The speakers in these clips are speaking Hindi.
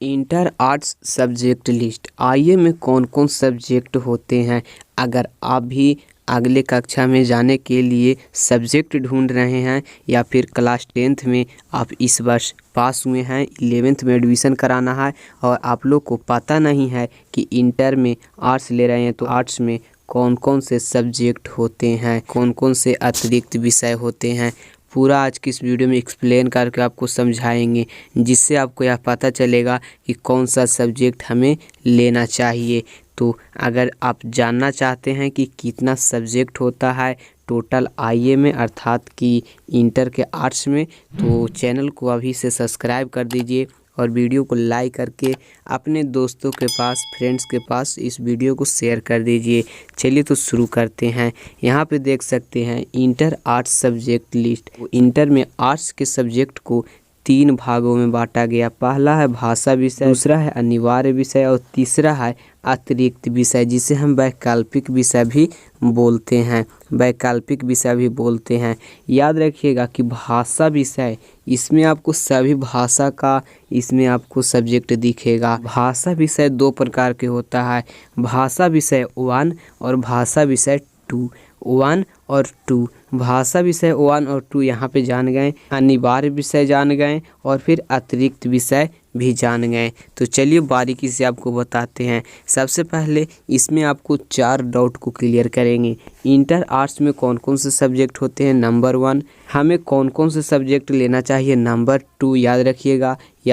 Inter arts subject list. आइए में कौन कौन सब्जेक्ट होते हैं। अगर आप भी अगले कक्षा में जाने के लिए सब्जेक्ट ढूंढ रहे हैं या फिर क्लास 10th में आप इस वर्ष पास हुए हैं, 11th में एडमिशन कराना है और आप लोग को पता नहीं है कि इंटर में आर्ट्स ले रहे हैं तो आर्ट्स में कौन कौन से सब्जेक्ट होते हैं, कौन कौन से अतिरिक्त विषय होते हैं, पूरा आज की इस वीडियो में एक्सप्लेन करके आपको समझाएंगे, जिससे आपको यह पता चलेगा कि कौन सा सब्जेक्ट हमें लेना चाहिए। तो अगर आप जानना चाहते हैं कि कितना सब्जेक्ट होता है टोटल आईए में अर्थात कि इंटर के आर्ट्स में, तो चैनल को अभी से सब्सक्राइब कर दीजिए और वीडियो को लाइक करके अपने दोस्तों के पास, फ्रेंड्स के पास इस वीडियो को शेयर कर दीजिए। चलिए तो शुरू करते हैं। यहाँ पे देख सकते हैं inter arts subject list. Inter में आर्ट्स के सब्जेक्ट को 3 भागों में बांटा गया। पहला है भाषा विषय, दूसरा है अनिवार्य विषय और तीसरा है अतिरिक्त विषय, जिसे हम वैकल्पिक विषय भी बोलते हैं। वैकल्पिक विषय भी बोलते हैं। याद रखिएगा कि भाषा विषय, इसमें आपको सभी भाषा का इसमें आपको सब्जेक्ट दिखेगा। भाषा विषय 2 प्रकार के होता है, भाषा विषय 1 और भाषा विषय 2। 1 और 2, भाषा विषय 1 और 2 यहाँ पे जान गए। अनिवार्य विषय जान गए और फिर अतिरिक्त विषय भी जान गए। तो चलिए बारीकी से आपको बताते हैं। सबसे पहले इसमें आपको 4 डाउट को क्लियर करेंगे। इंटर आर्ट्स में कौन कौन से सब्जेक्ट होते हैं, नंबर 1। हमें कौन कौन से सब्जेक्ट लेना चाहिए, नंबर 2। याद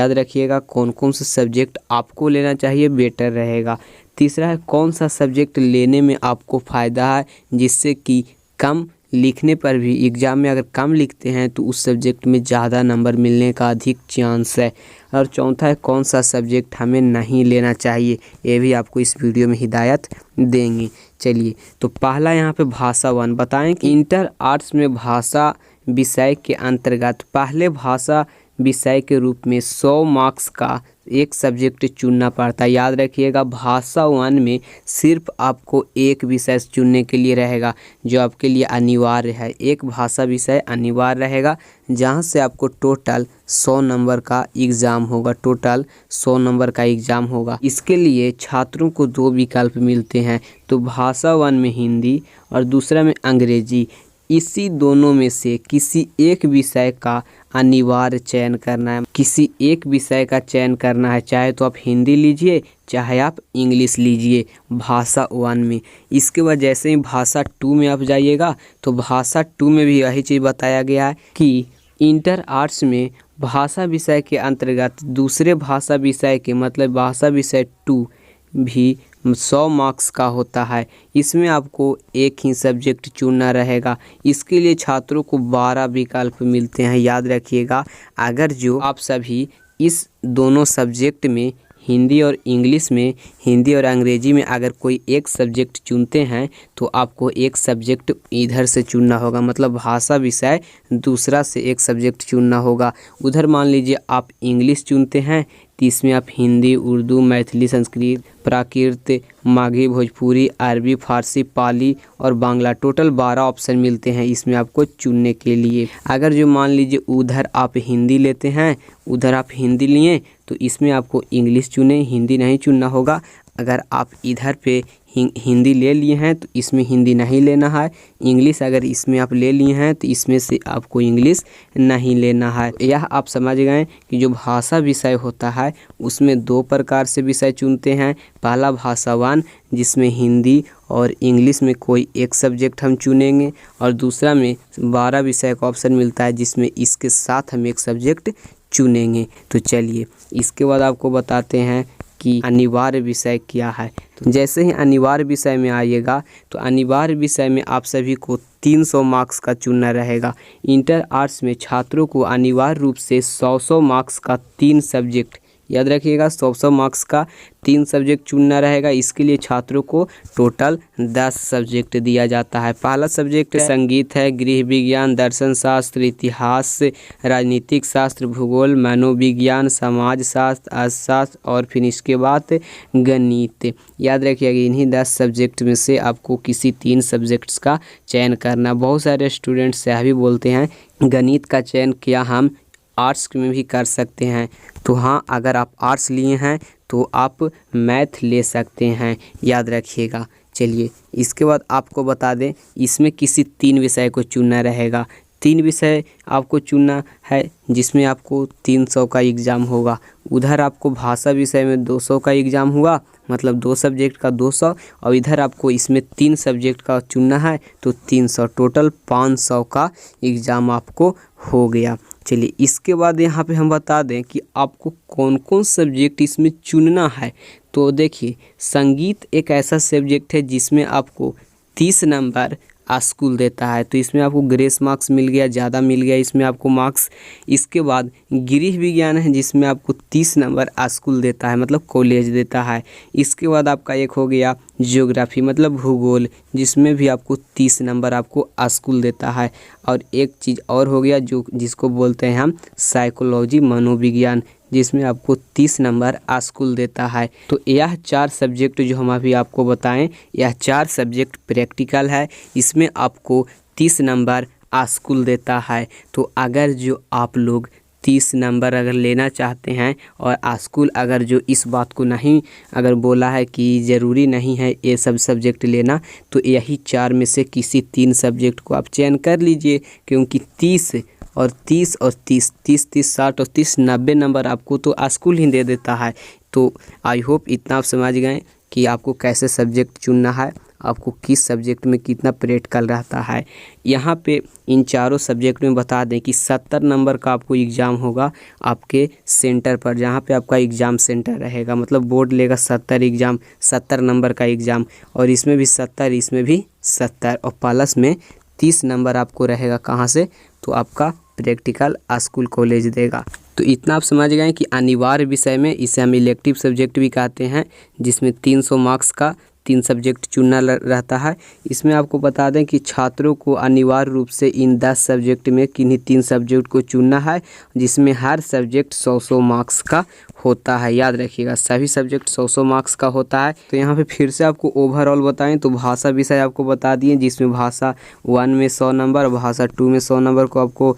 रखिएगा कौन कौन से सब्जेक्ट आपको लेना चाहिए, बेटर रहेगा। तीसरा है कौन सा सब्जेक्ट लेने में आपको फ़ायदा है, जिससे कि कम लिखने पर भी एग्ज़ाम में अगर कम लिखते हैं तो उस सब्जेक्ट में ज़्यादा नंबर मिलने का अधिक चांस है। और चौथा है कौन सा सब्जेक्ट हमें नहीं लेना चाहिए, ये भी आपको इस वीडियो में हिदायत देंगे। चलिए तो पहला यहाँ पे भाषा 1 बताएं कि इंटर आर्ट्स में भाषा विषय के अंतर्गत पहले भाषा विषय के रूप में 100 मार्क्स का एक सब्जेक्ट चुनना पड़ता है। याद रखिएगा भाषा 1 में सिर्फ आपको एक विषय चुनने के लिए रहेगा जो आपके लिए अनिवार्य है। एक भाषा विषय अनिवार्य रहेगा जहां से आपको टोटल 100 नंबर का एग्ज़ाम होगा। टोटल 100 नंबर का एग्ज़ाम होगा। इसके लिए छात्रों को 2 विकल्प मिलते हैं, तो भाषा 1 में हिंदी और दूसरा में अंग्रेजी। इसी दोनों में से किसी एक विषय का अनिवार्य चयन करना है। किसी एक विषय का चयन करना है, चाहे तो आप हिंदी लीजिए चाहे आप इंग्लिश लीजिए भाषा 1 में। इसके बाद जैसे ही भाषा 2 में आप जाइएगा तो भाषा 2 में भी यही चीज़ बताया गया है कि इंटर आर्ट्स में भाषा विषय के अंतर्गत दूसरे भाषा विषय के मतलब भाषा विषय 2 भी 100 मार्क्स का होता है। इसमें आपको एक ही सब्जेक्ट चुनना रहेगा। इसके लिए छात्रों को 12 विकल्प मिलते हैं। याद रखिएगा अगर जो आप सभी इस दोनों सब्जेक्ट में हिंदी और इंग्लिश में, हिंदी और अंग्रेजी में अगर कोई एक सब्जेक्ट चुनते हैं तो आपको एक सब्जेक्ट इधर से चुनना होगा, मतलब भाषा विषय दूसरा से एक सब्जेक्ट चुनना होगा। उधर मान लीजिए आप इंग्लिश चुनते हैं तो इसमें आप हिंदी, उर्दू, मैथिली, संस्कृत, प्राकृत, माघी, भोजपुरी, अरबी, फारसी, पाली और बांग्ला, टोटल 12 ऑप्शन मिलते हैं इसमें आपको चुनने के लिए। अगर जो मान लीजिए उधर आप हिंदी लेते हैं, उधर आप हिंदी लिए तो इसमें आपको इंग्लिश चुने, हिंदी नहीं चुनना होगा। अगर आप इधर पे हिंदी ले लिए हैं तो इसमें हिंदी नहीं लेना है। इंग्लिश अगर इसमें आप ले लिए हैं तो इसमें से आपको इंग्लिश नहीं लेना है। यह आप समझ गए कि जो भाषा विषय होता है उसमें 2 प्रकार से विषय चुनते हैं। पहला भाषा 1 जिसमें हिंदी और इंग्लिश में कोई एक सब्जेक्ट हम चुनेंगे और दूसरा में 12 विषय का ऑप्शन मिलता है जिसमें इसके साथ हम एक सब्जेक्ट चुनेंगे। तो चलिए इसके बाद आपको बताते हैं कि अनिवार्य विषय क्या है। तो जैसे ही अनिवार्य विषय में आइएगा तो अनिवार्य विषय में आप सभी को 300 मार्क्स का चुनना रहेगा। इंटर आर्ट्स में छात्रों को अनिवार्य रूप से 100 मार्क्स का 3 सब्जेक्ट, याद रखिएगा 100 मार्क्स का 3 सब्जेक्ट चुनना रहेगा। इसके लिए छात्रों को टोटल 10 सब्जेक्ट दिया जाता है। पहला सब्जेक्ट संगीत है, गृह विज्ञान, दर्शन शास्त्र, इतिहास, राजनीतिक शास्त्र, भूगोल, मनोविज्ञान, समाज शास्त्र, अर्थशास्त्र और फिर इसके बाद गणित। याद रखिएगा इन्हीं 10 सब्जेक्ट में से आपको किसी 3 सब्जेक्ट्स का चयन करना। बहुत सारे स्टूडेंट्स यह भी बोलते हैं गणित का चयन क्या हम आर्ट्स में भी कर सकते हैं। तो हाँ, अगर आप आर्ट्स लिए हैं तो आप मैथ ले सकते हैं, याद रखिएगा। चलिए इसके बाद आपको बता दें, इसमें किसी 3 विषय को चुनना रहेगा। 3 विषय आपको चुनना है जिसमें आपको 300 का एग्ज़ाम होगा। उधर आपको भाषा विषय में 200 का एग्ज़ाम हुआ, मतलब 2 सब्जेक्ट का 200, और इधर आपको इसमें 3 सब्जेक्ट का चुनना है तो 300, टोटल 500 का एग्ज़ाम आपको हो गया। चलिए इसके बाद यहाँ पे हम बता दें कि आपको कौन कौन सब्जेक्ट इसमें चुनना है। तो देखिए, संगीत एक ऐसा सब्जेक्ट है जिसमें आपको 30 नंबर स्कूल देता है, तो इसमें आपको ग्रेस मार्क्स मिल गया, ज़्यादा मिल गया इसमें आपको मार्क्स। इसके बाद गृह विज्ञान है जिसमें आपको 30 नंबर स्कूल देता है, मतलब कॉलेज देता है। इसके बाद आपका एक हो गया ज्योग्राफी, मतलब भूगोल, जिसमें भी आपको 30 नंबर आपको स्कूल देता है। और एक चीज़ और हो गया जिसको बोलते हैं हम साइकोलॉजी, मनोविज्ञान, जिसमें आपको 30 नंबर स्कूल देता है। तो यह 4 सब्जेक्ट जो हम अभी आपको बताएं, यह 4 सब्जेक्ट प्रैक्टिकल है, इसमें आपको 30 नंबर स्कूल देता है। तो अगर जो आप लोग 30 नंबर अगर लेना चाहते हैं और स्कूल अगर जो इस बात को नहीं अगर बोला है कि ज़रूरी नहीं है ये सब सब्जेक्ट लेना, तो यही 4 में से किसी 3 सब्जेक्ट को आप चयन कर लीजिए, क्योंकि 30 और 30 और 30, 30 30 60 और 30 90 नंबर आपको तो स्कूल ही दे देता है। तो आई होप इतना आप समझ गए कि आपको कैसे सब्जेक्ट चुनना है, आपको किस सब्जेक्ट में कितना प्रैक्टिकल रहता है। यहाँ पे इन चारों सब्जेक्ट में बता दें कि 70 नंबर का आपको एग्ज़ाम होगा आपके सेंटर पर, जहाँ पे आपका एग्ज़ाम सेंटर रहेगा, मतलब बोर्ड लेगा 70 एग्ज़ाम, 70 नंबर का एग्ज़ाम, और इसमें भी 70, इसमें भी 70, और प्लस में 30 नंबर आपको रहेगा कहाँ से, तो आपका प्रैक्टिकल स्कूल कॉलेज देगा। तो इतना आप समझ गए कि अनिवार्य विषय में, इसे हम इलेक्टिव सब्जेक्ट भी कहते हैं, जिसमें 300 मार्क्स का 3 सब्जेक्ट चुनना रहता है। इसमें आपको बता दें कि छात्रों को अनिवार्य रूप से इन 10 सब्जेक्ट में किन्हीं 3 सब्जेक्ट को चुनना है, जिसमें हर सब्जेक्ट 100 मार्क्स का होता है। याद रखिएगा, सभी सब्जेक्ट 100 मार्क्स का होता है। तो यहाँ पे फिर से आपको ओवरऑल बताएं तो भाषा विषय आपको बता दिए, जिसमें भाषा 1 में 100 नंबर, भाषा 2 में 100 नंबर को आपको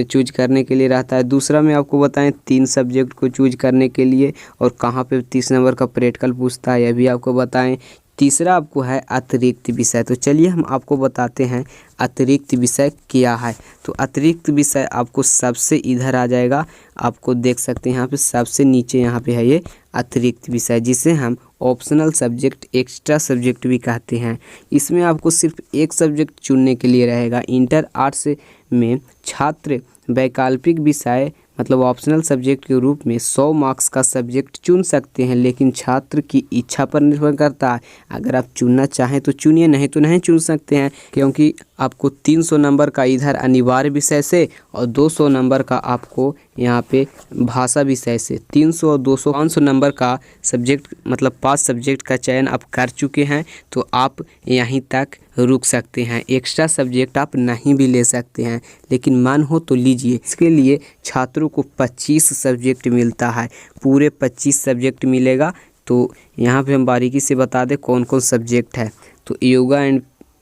चूज करने के लिए रहता है। दूसरा में आपको बताएं 3 सब्जेक्ट को चूज करने के लिए और कहाँ पे 30 नंबर का प्रैक्टिकल पूछता है, यह भी आपको बताएं। तीसरा आपको है अतिरिक्त विषय। तो चलिए हम आपको बताते हैं अतिरिक्त विषय क्या है। तो अतिरिक्त विषय आपको सबसे इधर आ जाएगा, आपको देख सकते हैं यहाँ पे सबसे नीचे यहाँ पे है ये अतिरिक्त विषय, जिसे हम ऑप्शनल सब्जेक्ट, एक्स्ट्रा सब्जेक्ट भी कहते हैं। इसमें आपको सिर्फ एक सब्जेक्ट चुनने के लिए रहेगा। इंटर आर्ट्स में छात्र वैकल्पिक विषय मतलब ऑप्शनल सब्जेक्ट के रूप में 100 मार्क्स का सब्जेक्ट चुन सकते हैं, लेकिन छात्र की इच्छा पर निर्भर करता है। अगर आप चुनना चाहें तो चुनिए, नहीं तो नहीं चुन सकते हैं, क्योंकि आपको 300 नंबर का इधर अनिवार्य विषय से और 200 नंबर का आपको यहाँ पे भाषा विषय से 300 और 200 500 नंबर का सब्जेक्ट मतलब 5 सब्जेक्ट का चयन आप कर चुके हैं, तो आप यहीं तक रुक सकते हैं। एक्स्ट्रा सब्जेक्ट आप नहीं भी ले सकते हैं, लेकिन मन हो तो लीजिए। इसके लिए छात्रों को 25 सब्जेक्ट मिलता है, पूरे 25 सब्जेक्ट मिलेगा। तो यहाँ पे हम बारीकी से बता दें कौन कौन सब्जेक्ट है। तो योगा एंड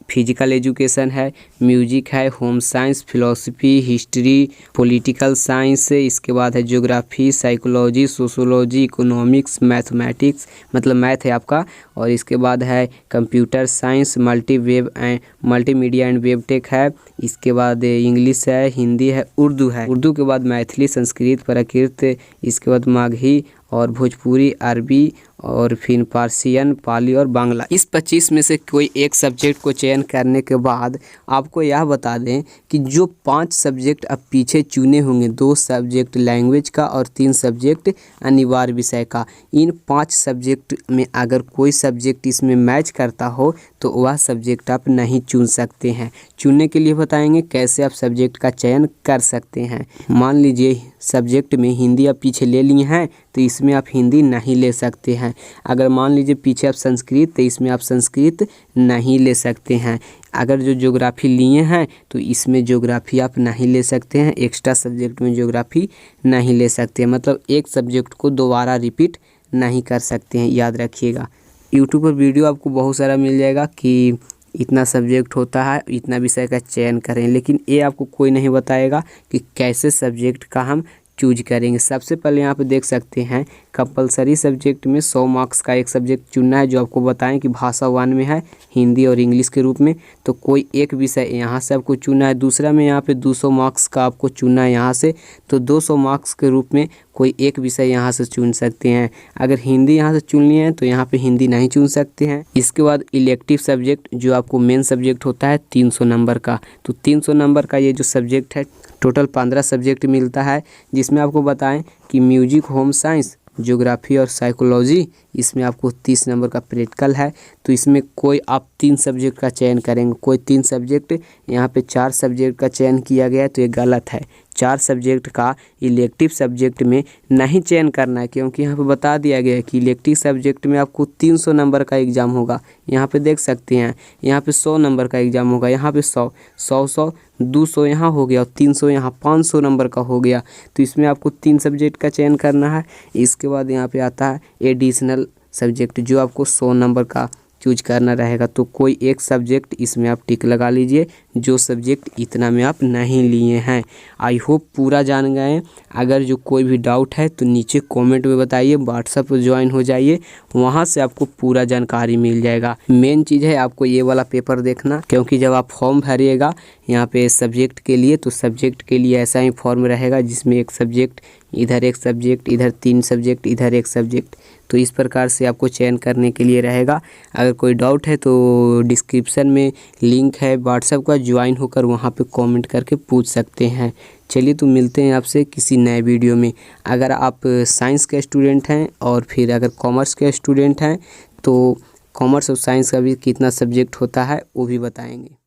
फिजिकल एजुकेशन है, म्यूजिक है, home science, philosophy, history, political science, इसके बाद है geography, psychology, sociology, economics, mathematics मतलब मैथ है आपका, और इसके बाद है computer science, multimedia and web tech है, इसके बाद इंग्लिश है, हिंदी है, उर्दू है, उर्दू के बाद मैथिली, संस्कृत, प्राकृत, इसके बाद माघी और भोजपुरी, अरबी और फिर पार्सियन, पाली और बांग्ला। इस 25 में से कोई एक सब्जेक्ट को चयन करने के बाद आपको यह बता दें कि जो 5 सब्जेक्ट अब पीछे चुने होंगे, 2 सब्जेक्ट लैंग्वेज का और 3 सब्जेक्ट अनिवार्य विषय का, इन 5 सब्जेक्ट में अगर कोई सब्जेक्ट इसमें मैच करता हो तो वह सब्जेक्ट आप नहीं चुन सकते हैं। चुनने के लिए बताएंगे कैसे आप सब्जेक्ट का चयन कर सकते हैं। मान लीजिए सब्जेक्ट में हिंदी आप पीछे ले लिए हैं, तो इसमें आप हिंदी नहीं ले सकते हैं। अगर मान लीजिए पीछे आप संस्कृत, तो इसमें आप संस्कृत नहीं ले सकते हैं। अगर जो ज्योग्राफी लिए हैं तो इसमें ज्योग्राफी आप नहीं ले सकते हैं, एक्स्ट्रा सब्जेक्ट में ज्योग्राफी नहीं ले सकते हैं, मतलब एक सब्जेक्ट को दोबारा रिपीट नहीं कर सकते हैं। याद रखिएगा, यूट्यूब पर वीडियो आपको बहुत सारा मिल जाएगा कि इतना सब्जेक्ट होता है, इतना विषय का चयन करें, लेकिन ये आपको कोई नहीं बताएगा कि कैसे सब्जेक्ट का हम चूज करेंगे। सबसे पहले यहाँ पे देख सकते हैं कंपलसरी सब्जेक्ट में 100 मार्क्स का एक सब्जेक्ट चुनना है, जो आपको बताएं कि भाषा 1 में है, हिंदी और इंग्लिश के रूप में। तो कोई एक विषय यहाँ से आपको चुनना है। दूसरा में यहाँ पे 200 मार्क्स का आपको चुनना है यहाँ से, तो 200 मार्क्स के रूप में कोई एक विषय यहाँ से चुन सकते हैं। अगर हिंदी यहाँ से चुननी है तो यहाँ पे हिंदी नहीं चुन सकते हैं। इसके बाद इलेक्टिव सब्जेक्ट, जो आपको मेन सब्जेक्ट होता है 300 नंबर का। तो 300 नंबर का ये जो सब्जेक्ट है, टोटल 15 सब्जेक्ट मिलता है, जिसमें आपको बताएं कि म्यूजिक, होम साइंस, ज्योग्राफी और साइकोलॉजी, इसमें आपको 30 नंबर का प्रैक्टिकल है। तो इसमें कोई आप 3 सब्जेक्ट का चयन करेंगे, कोई 3 सब्जेक्ट। यहाँ पे 4 सब्जेक्ट का चयन किया गया है, तो ये गलत है। 4 सब्जेक्ट का इलेक्टिव सब्जेक्ट में नहीं चयन करना है, क्योंकि यहाँ पे बता दिया गया है कि इलेक्टिव सब्जेक्ट में आपको 300 नंबर का एग्ज़ाम होगा। यहाँ पे देख सकते हैं, यहाँ पे 100 नंबर का एग्ज़ाम होगा, यहाँ पे 100 200 यहाँ हो गया और 300 यहाँ 500 नंबर का हो गया। तो इसमें आपको 3 सब्जेक्ट का चयन करना है। इसके बाद यहाँ पे आता है एडिशनल सब्जेक्ट, जो आपको 100 नंबर का चूज करना रहेगा। तो कोई एक सब्जेक्ट इसमें आप टिक लगा लीजिए, जो सब्जेक्ट इतना में आप नहीं लिए हैं। आई होप पूरा जान गए। अगर जो कोई भी डाउट है तो नीचे कमेंट में बताइए, व्हाट्सएप पर ज्वाइन हो जाइए, वहाँ से आपको पूरा जानकारी मिल जाएगा। मेन चीज़ है आपको ये वाला पेपर देखना, क्योंकि जब आप फॉर्म भरिएगा यहाँ पे सब्जेक्ट के लिए, तो सब्जेक्ट के लिए ऐसा ही फॉर्म रहेगा, जिसमें एक सब्जेक्ट, इधर एक सब्जेक्ट, इधर 3 सब्जेक्ट, इधर एक सब्जेक्ट। तो इस प्रकार से आपको चयन करने के लिए रहेगा। अगर कोई डाउट है तो डिस्क्रिप्शन में लिंक है व्हाट्सएप का, ज्वाइन होकर वहाँ पे कमेंट करके पूछ सकते हैं। चलिए तो मिलते हैं आपसे किसी नए वीडियो में। अगर आप साइंस के स्टूडेंट हैं और फिर अगर कॉमर्स के स्टूडेंट हैं, तो कॉमर्स और साइंस का भी कितना सब्जेक्ट होता है वो भी बताएंगे।